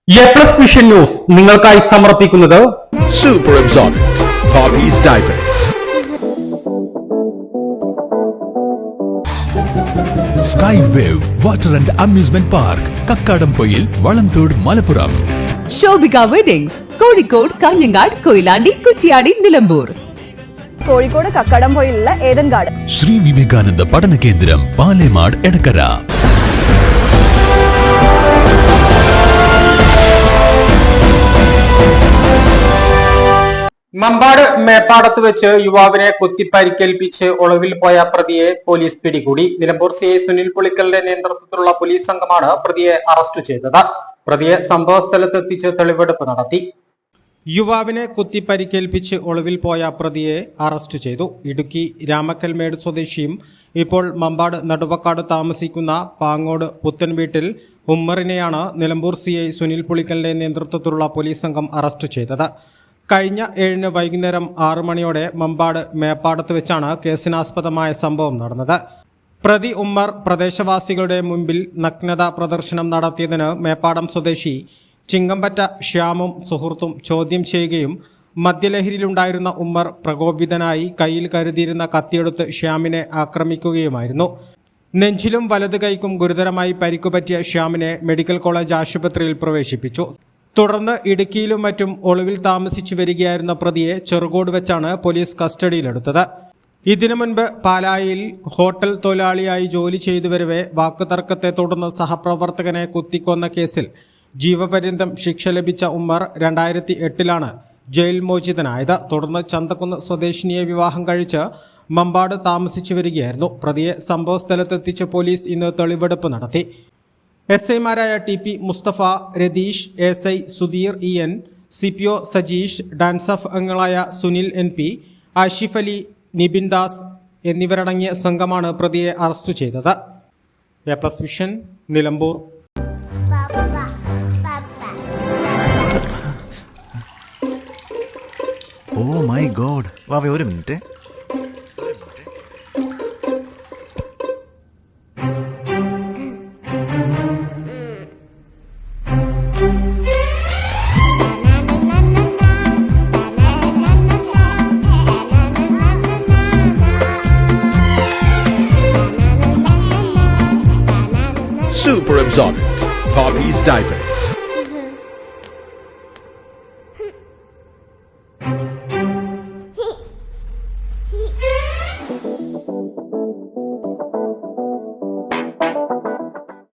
A+ vision news നിങ്ങൾക്കായി സമർപ്പിക്കുന്നത് Super Absorbent Poppy's Diapers. Skywave Water and Amusement Park, Kakkadampoyil, Valamthode, Malappuram. Shobhika weddings, Kozhikode, Kanhangad, Koyilandy, Kuttiady, Nilambur. Kozhikode കക്കാടംപൊയിലുള്ള Eden garden. Shri Vivekananda Padana Kendram, Palemad, Edakkara. Mambad മേപ്പാടത്ത് വെച്ച് യുവാവിനെ കുത്തിപ്പരിക്കേൽപ്പിച്ച് ഒളിവിൽ പോയ പ്രതിയെ പോലീസ് പിടികൂടി. നിലമ്പൂർ സിഐ സുനിൽ പുളിക്കലിന്റെ നേതൃത്വത്തിലുള്ള പോലീസ് സംഘമാണ് പ്രതിയെ അറസ്റ്റ് ചെയ്തത്. പ്രതിയെ സംഭവ സ്ഥലത്തെത്തിച്ച് തെളിവെടുപ്പ് നടത്തി. യുവാവിനെ കുത്തിപ്പരിക്കേൽപ്പിച്ച് ഒളിവിൽ പോയ പ്രതിയെ അറസ്റ്റ് ചെയ്തു. ഇടുക്കി രാമക്കൽമേട് സ്വദേശിയും ഇപ്പോൾ മമ്പാട് നടുവക്കാട് താമസിക്കുന്ന പാങ്ങോട് പുത്തൻ വീട്ടിൽ ഉമ്മറിനെയാണ് നിലമ്പൂർ സിഐ സുനിൽ പുളിക്കലിന്റെ നേതൃത്വത്തിലുള്ള പോലീസ് സംഘം അറസ്റ്റ് ചെയ്തത്. കഴിഞ്ഞ 7 വൈകുന്നേരം 6 മണിയോടെ മമ്പാട് മേപ്പാടത്ത് വെച്ചാണ് കേസിനാസ്പദമായ സംഭവം നടന്നത്. പ്രതി ഉമ്മർ പ്രദേശവാസികളുടെ മുൻപിൽ നഗ്നത പ്രദർശനം നടത്തിയതിന് മേപ്പാടം സ്വദേശി ചിങ്ങമ്പറ്റ ശ്യാമും സുഹൃത്തും ചോദ്യം ചെയ്യുകയും മദ്യലഹരിയിലുണ്ടായിരുന്ന ഉമ്മർ പ്രകോപിതനായി കയ്യിൽ കരുതിയിരുന്ന കത്തിയെടുത്ത് ശ്യാമിനെ ആക്രമിക്കുകയുമായിരുന്നു. നെഞ്ചിലും വലത് കൈക്കും ഗുരുതരമായി പരിക്കുപറ്റിയ ശ്യാമിനെ മെഡിക്കൽ കോളേജ് ആശുപത്രിയിൽ പ്രവേശിപ്പിച്ചു. തുടർന്ന് ഇടുക്കിയിലും മറ്റും ഒളിവിൽ താമസിച്ചു വരികയായിരുന്ന പ്രതിയെ ചെറുകോട് വെച്ചാണ് പോലീസ് കസ്റ്റഡിയിലെടുത്തത്. ഇതിനു മുൻപ് പാലായിൽ ഹോട്ടൽ തൊഴിലാളിയായി ജോലി ചെയ്തു വരവെ വാക്കുതർക്കത്തെ തുടർന്ന് സഹപ്രവർത്തകനെ കുത്തിക്കൊന്ന കേസിൽ ജീവപര്യന്തം ശിക്ഷ ലഭിച്ച ഉമ്മർ 2008 ജയിൽ മോചിതനായത്. തുടർന്ന് ചന്തക്കുന്ന് സ്വദേശിനിയെ വിവാഹം കഴിച്ച് മമ്പാട് താമസിച്ചു വരികയായിരുന്നു. പ്രതിയെ സംഭവസ്ഥലത്തെത്തിച്ച് പോലീസ് ഇന്ന് തെളിവെടുപ്പ് നടത്തി. എസ്ഐമാരായ ടി.പി. മുസ്തഫ, രതീഷ്, എസ്.ഐ. സുധീർ ഇ.എൻ., CPO സജീഷ്, ഡാൻസഫ് അംഗങ്ങളായ സുനിൽ NP, ആഷിഫ് അലി, നിബിൻ ദാസ് എന്നിവരടങ്ങിയ സംഘമാണ് പ്രതിയെ അറസ്റ്റ് ചെയ്തത്. എ+ vision, Nilambur. Oh my god, വാവേ ഒരു minute. Super Absorbent Poppy's Diapers.